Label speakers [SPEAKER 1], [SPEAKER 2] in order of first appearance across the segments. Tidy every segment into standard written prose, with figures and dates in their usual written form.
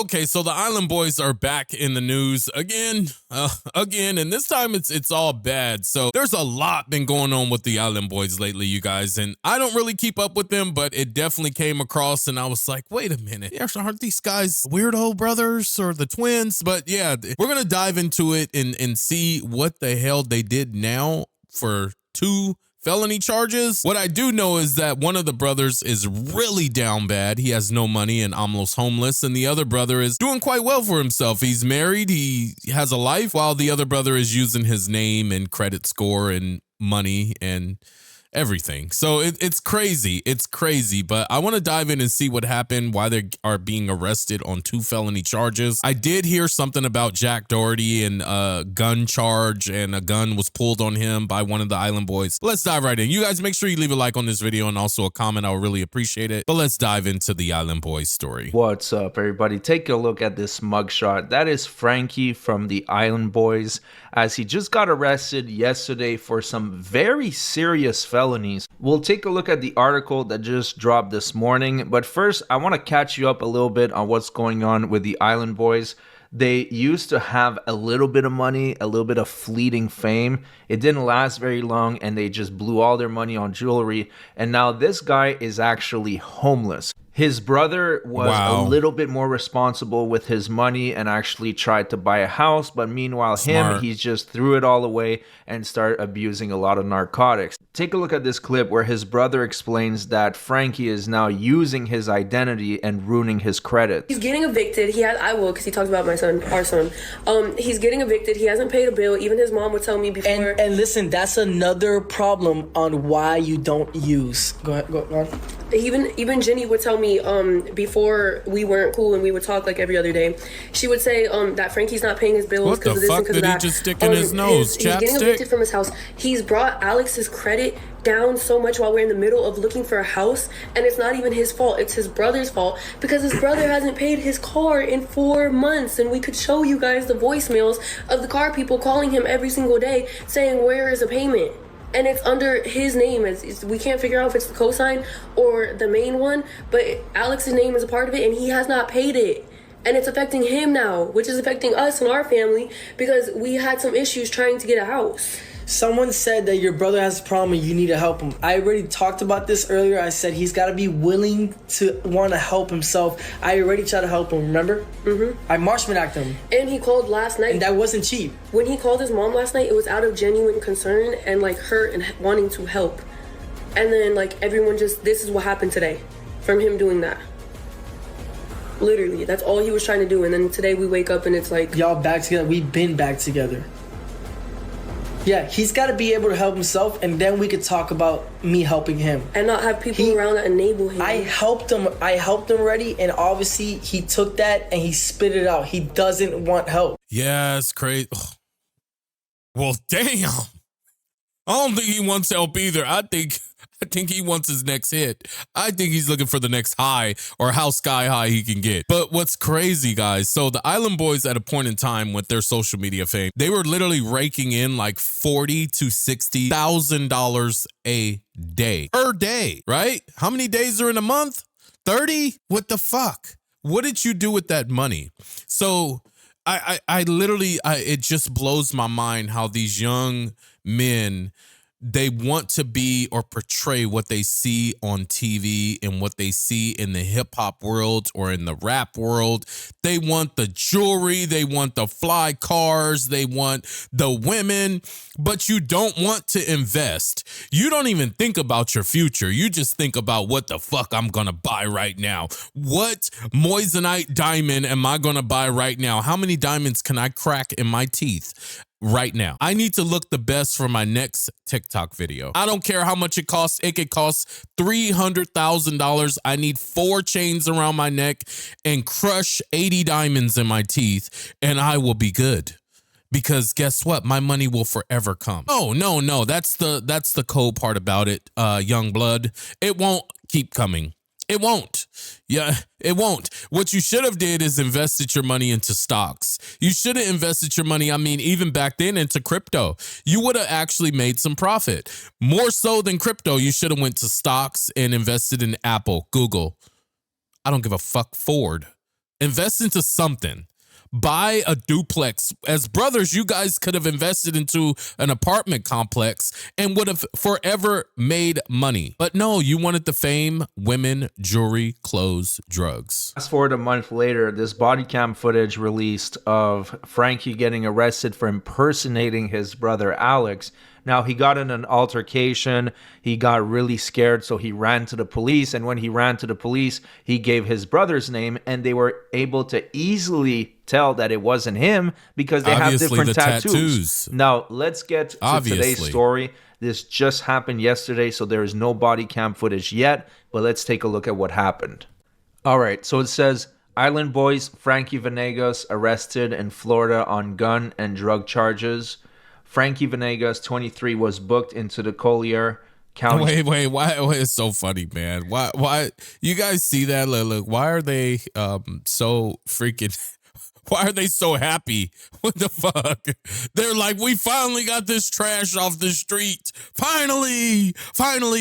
[SPEAKER 1] Okay, so the Island Boys are back in the news again, and this time it's all bad. So there's a lot been going on with the Island Boys lately, you guys, and I don't really keep up with them, but it definitely came across, and I was like, wait a minute, aren't these guys weirdo brothers or the twins? But yeah, we're gonna dive into it and see what the hell they did now for 2 felony charges. What I do know is that one of the brothers is really down bad. He has no money and almost homeless. And the other brother is doing quite well for himself. He's married. He has a life, while the other brother is using his name and credit score and money and everything. So it's crazy. It's crazy. But I want to dive in and see what happened, why they are being arrested on 2 felony charges. I did hear something about Jack Doherty and a gun charge, and a gun was pulled on him by one of the Island Boys. Let's dive right in. You guys make sure you leave a like on this video and also a comment. I would really appreciate it. But let's dive into the Island Boys story.
[SPEAKER 2] What's up, everybody? Take a look at this mugshot. That is Frankie from the Island Boys, as he just got arrested yesterday for some very serious felonies. We'll take a look at the article that just dropped this morning, but first I want to catch you up a little bit on what's going on with the Island Boys. They used to have a little bit of money, a little bit of fleeting fame. It didn't last very long, and they just blew all their money on jewelry, and now this guy is actually homeless. His brother was a little bit more responsible with his money and actually tried to buy a house, but meanwhile he just threw it all away and started abusing a lot of narcotics. Take a look at this clip where his brother explains that Frankie is now using his identity and ruining his credit.
[SPEAKER 3] He's getting evicted. I will, because he talks about my son, our son. He's getting evicted. He hasn't paid a bill. Even his mom would tell me before.
[SPEAKER 4] And listen, that's another problem on why you don't use. Go ahead, go on.
[SPEAKER 3] Even Jenny would tell me before we weren't cool and we would talk like every other day. She would say that Frankie's not paying his bills because of this and because of that.
[SPEAKER 1] What the fuck did he just stick in his nose?
[SPEAKER 3] He's getting evicted from his house. He's brought Alex's credit down so much while we're in the middle of looking for a house, and it's not even his fault. It's his brother's fault, because his brother hasn't paid his car in 4 months, and we could show you guys the voicemails of the car people calling him every single day saying, where is a payment? And it's under his name. We can't figure out if it's the cosign or the main one, but Alex's name is a part of it, and he has not paid it. And it's affecting him now, which is affecting us and our family, because we had some issues trying to get a house.
[SPEAKER 4] Someone said that your brother has a problem and you need to help him. I already talked about this earlier. I said he's got to be willing to want to help himself. I already tried to help him, remember? I marshman him.
[SPEAKER 3] And he called last night.
[SPEAKER 4] And that wasn't cheap.
[SPEAKER 3] When he called his mom last night, it was out of genuine concern and like hurt and wanting to help. And then like everyone just, this is what happened today from him doing that. Literally, that's all he was trying to do. And then today we wake up and it's like,
[SPEAKER 4] y'all back together. We've been back together. Yeah, he's got to be able to help himself, and then we could talk about me helping him.
[SPEAKER 3] And not have people around that enable him.
[SPEAKER 4] I helped him already, and obviously he took that and he spit it out. He doesn't want help.
[SPEAKER 1] Yeah, it's crazy. Well, damn. I don't think he wants help either. I think he wants his next hit. I think he's looking for the next high, or how sky high he can get. But what's crazy, guys, so the Island Boys at a point in time with their social media fame, they were literally raking in like $40,000 to $60,000 a day. Per day, right? How many days are in a month? 30? What the fuck? What did you do with that money? So I literally, it just blows my mind how these young men, they want to be or portray what they see on TV and what they see in the hip hop world or in the rap world. They want the jewelry, they want the fly cars, they want the women, but you don't want to invest. You don't even think about your future. You just think about what the fuck I'm gonna buy right now. What moissanite diamond am I gonna buy right now? How many diamonds can I crack in my teeth right now? I need to look the best for my next TikTok video. I don't care how much it costs. It could cost $300,000. I need 4 chains around my neck and crush 80 diamonds in my teeth, and I will be good. Because guess what? My money will forever come. Oh, no. That's the cold part about it, young blood. It won't keep coming. It won't. Yeah, it won't. What you should have did is invested your money into stocks. You should have invested your money, I mean, even back then, into crypto. You would have actually made some profit. More so than crypto, you should have went to stocks and invested in Apple, Google. I don't give a fuck, Ford. invest into something. Buy a duplex. As brothers, you guys could have invested into an apartment complex and would have forever made money. But no, you wanted the fame, women, jewelry, clothes, drugs.
[SPEAKER 2] Fast forward a month later, this body cam footage released of Frankie getting arrested for impersonating his brother Alex. Now, he got in an altercation. He got really scared, so he ran to the police. And when he ran to the police, he gave his brother's name, and they were able to easily tell that it wasn't him because they have different tattoos. Now, let's get to today's story. This just happened yesterday, so there is no body cam footage yet, but let's take a look at what happened. All right, so it says, Island Boys Frankie Venegas arrested in Florida on gun and drug charges. Frankie Venegas, 23, was booked into the Collier County.
[SPEAKER 1] Wait, why? It's so funny, man. Why? You guys see that? Look, why are they so freaking? Why are they so happy? What the fuck? They're like, we finally got this trash off the street. Finally,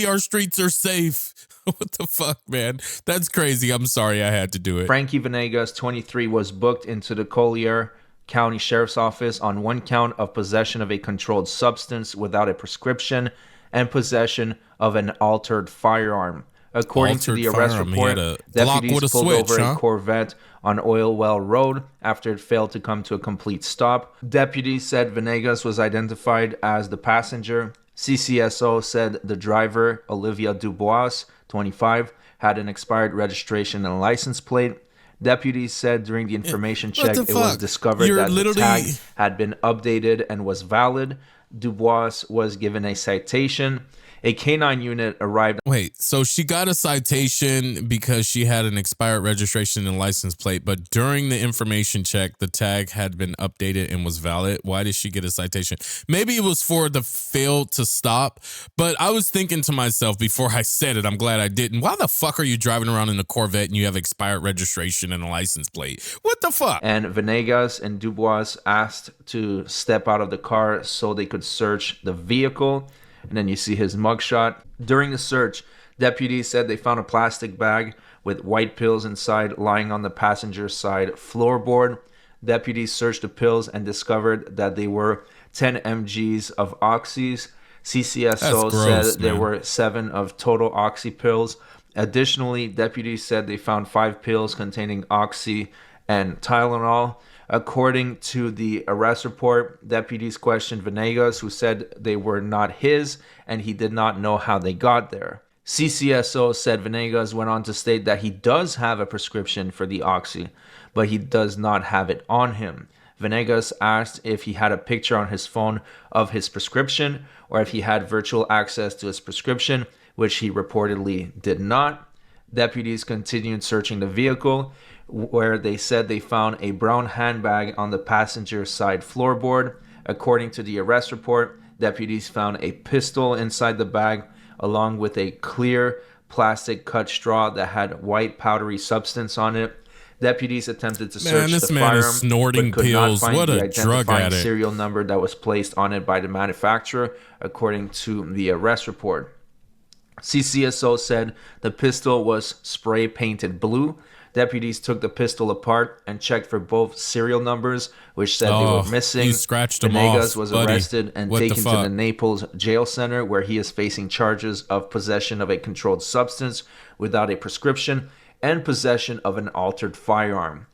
[SPEAKER 1] our streets are safe. What the fuck, man? That's crazy. I'm sorry I had to do it.
[SPEAKER 2] Frankie Venegas, 23, was booked into the Collier County Sheriff's Office on one count of possession of a controlled substance without a prescription and possession of an altered firearm. According to the arrest report, deputies pulled over a Corvette on Oil Well Road after it failed to come to a complete stop. Deputies said Venegas was identified as the passenger. CCSO said the driver, Olivia Dubois, 25, had an expired registration and license plate. Deputies said during the information check, it was discovered that the tag had been updated and was valid. Dubois was given a citation. A canine unit arrived.
[SPEAKER 1] Wait, so she got a citation because she had an expired registration and license plate, but during the information check, the tag had been updated and was valid. Why did she get a citation? Maybe it was for the fail to stop, but I was thinking to myself before I said it, I'm glad I didn't. Why the fuck are you driving around in a Corvette and you have expired registration and a license plate? What the fuck?
[SPEAKER 2] And Venegas and Dubois asked to step out of the car so they could search the vehicle. And then you see his mugshot. During the search, deputies said they found a plastic bag with white pills inside lying on the passenger side floorboard. Deputies searched the pills and discovered that they were 10 mgs of oxys. CCSO said there were 7 of total oxy pills. Additionally, deputies said they found 5 pills containing oxy and Tylenol. According to the arrest report, deputies questioned Venegas, who said they were not his and he did not know how they got there. CCSO said Venegas went on to state that he does have a prescription for the oxy, but he does not have it on him. Venegas asked if he had a picture on his phone of his prescription or if he had virtual access to his prescription, which he reportedly did not. Deputies continued searching the vehicle, where they said they found a brown handbag on the passenger side floorboard. According to the arrest report, deputies found a pistol inside the bag, along with a clear plastic cut straw that had white powdery substance on it. Deputies attempted to search the firearm, but could not find the identifying serial number that was placed on it by the manufacturer, according to the arrest report. CCSO said the pistol was spray painted blue. Deputies took the pistol apart and checked for both serial numbers, which said they were missing. Venegas was arrested and taken to the Naples jail center, where he is facing charges of possession of a controlled substance without a prescription and possession of an altered firearm.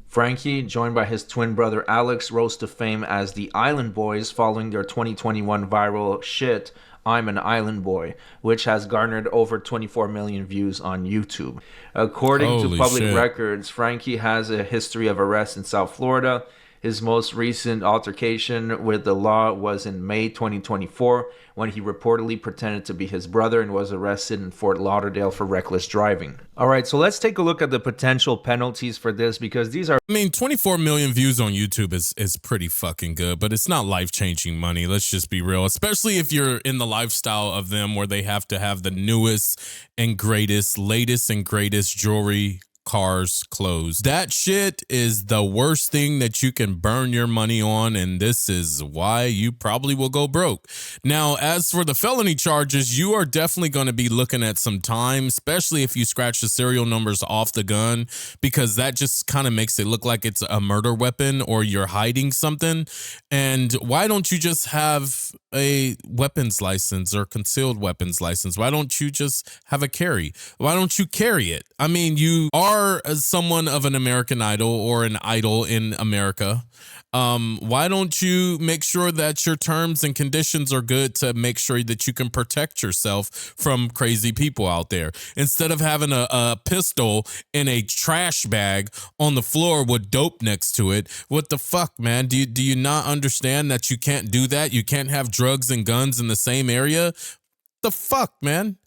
[SPEAKER 2] Frankie, joined by his twin brother Alex, rose to fame as the Island Boys following their 2021 viral Shit, I'm an Island Boy, which has garnered over 24 million views on YouTube. According to public records, Frankie has a history of arrests in South Florida. His most recent altercation with the law was in May 2024, when he reportedly pretended to be his brother and was arrested in Fort Lauderdale for reckless driving. All right, so let's take a look at the potential penalties for this, because these are...
[SPEAKER 1] 24 million views on YouTube is pretty fucking good, but it's not life-changing money. Let's just be real, especially if you're in the lifestyle of them where they have to have the newest and greatest, latest and greatest jewelry, cars, clothes. That shit is the worst thing that you can burn your money on, and this is why you probably will go broke. Now, as for the felony charges, you are definitely going to be looking at some time, especially if you scratch the serial numbers off the gun, because that just kind of makes it look like it's a murder weapon or you're hiding something. And why don't you just have a weapons license or concealed weapons license? Why don't you just have a carry? Why don't you carry it? I mean, you are someone of an American Idol or an idol in America. Why don't you make sure that your terms and conditions are good to make sure that you can protect yourself from crazy people out there, instead of having a pistol in a trash bag on the floor with dope next to it? What the fuck, man? Do you not understand that you can't do that? You can't have drugs and guns in the same area? The fuck, man?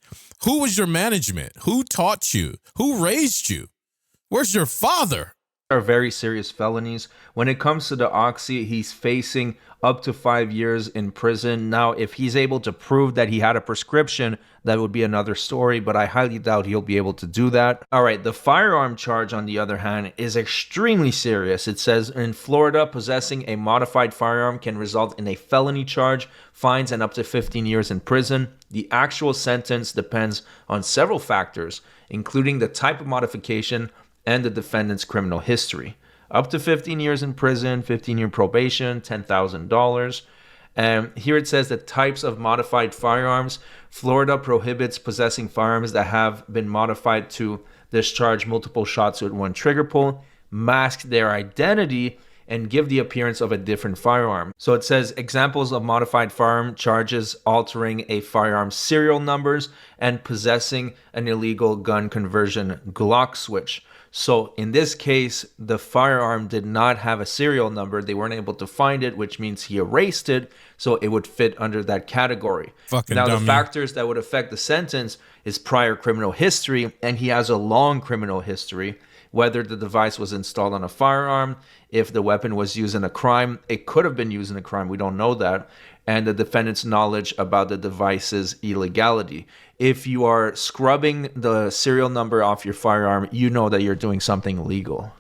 [SPEAKER 1] Who was your management? Who taught you? Who raised you? Where's your father?
[SPEAKER 2] Are very serious felonies. When it comes to the Oxy, he's facing up to 5 years in prison. Now, if he's able to prove that he had a prescription, that would be another story, but I highly doubt he'll be able to do that. All right, the firearm charge, on the other hand, is extremely serious. It says in Florida, possessing a modified firearm can result in a felony charge, fines, and up to 15 years in prison. The actual sentence depends on several factors, including the type of modification and the defendant's criminal history. Up to 15 years in prison, 15-year probation, $10,000. And here it says the types of modified firearms. Florida prohibits possessing firearms that have been modified to discharge multiple shots with one trigger pull, mask their identity, and give the appearance of a different firearm. So it says examples of modified firearm charges: altering a firearm's serial numbers and possessing an illegal gun conversion Glock switch. So in this case, the firearm did not have a serial number. They weren't able to find it, which means he erased it, so it would fit under that category.
[SPEAKER 1] Fucking
[SPEAKER 2] now,
[SPEAKER 1] dummy.
[SPEAKER 2] the factors that would affect the sentence is prior criminal history, and he has a long criminal history. Whether the device was installed on a firearm, if the weapon was used in a crime, it could have been used in a crime, we don't know that, and the defendant's knowledge about the device's illegality. If you are scrubbing the serial number off your firearm, you know that you're doing something illegal.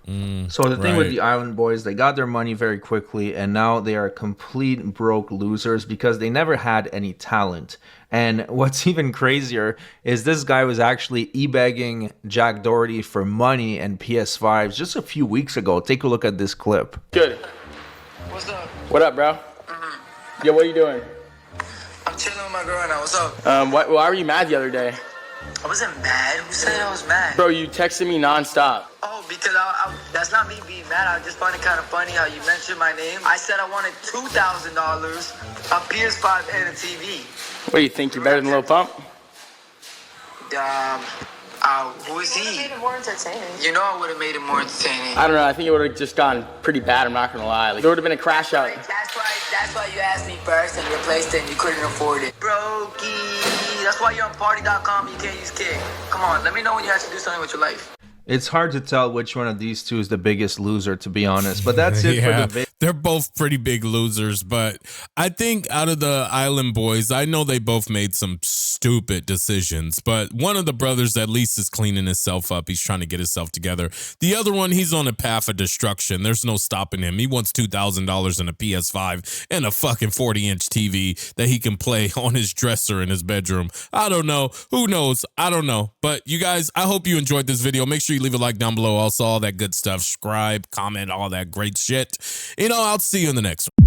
[SPEAKER 2] So the thing with the Island Boys, they got their money very quickly, and now they are complete broke losers because they never had any talent. And what's even crazier is this guy was actually e-begging Jack Doherty for money and PS5s just a few weeks ago. Take a look at this clip.
[SPEAKER 5] Good.
[SPEAKER 6] What's up?
[SPEAKER 5] What up, bro? Yo, what are you doing?
[SPEAKER 6] I'm chilling with my girl now. What's up?
[SPEAKER 5] Why were you mad the other day?
[SPEAKER 6] I wasn't mad. Who said I was mad?
[SPEAKER 5] Bro, you texted me nonstop.
[SPEAKER 6] Oh, because that's not me being mad. I just find it kind of funny how you mentioned my name. I said I wanted $2,000, a PS5, and a TV.
[SPEAKER 5] What, do you think you're better than Lil Pump?
[SPEAKER 6] Who is he?
[SPEAKER 3] Made it more entertaining.
[SPEAKER 6] You know I would have made it more entertaining.
[SPEAKER 5] I don't know. I think it would have just gone pretty bad. I'm not going to lie. Like, there would have been a crash out.
[SPEAKER 6] That's why you asked me first and replaced it and you couldn't afford it. Brokey. That's why you're on party.com and you can't use Kick. Come on, let me know when you actually do something with your life.
[SPEAKER 2] It's hard to tell which one of these two is the biggest loser, to be honest. But that's it for the video.
[SPEAKER 1] They're both pretty big losers, but I think out of the Island Boys, I know they both made some stupid decisions, but one of the brothers at least is cleaning himself up. He's trying to get himself together. The other one, he's on a path of destruction. There's no stopping him. He wants $2,000 in a PS5 and a fucking 40-inch TV that he can play on his dresser in his bedroom. I don't know. Who knows? I don't know. But you guys, I hope you enjoyed this video. Make sure you leave a like down below. Also, all that good stuff. Subscribe, comment, all that great shit. I'll see you in the next one.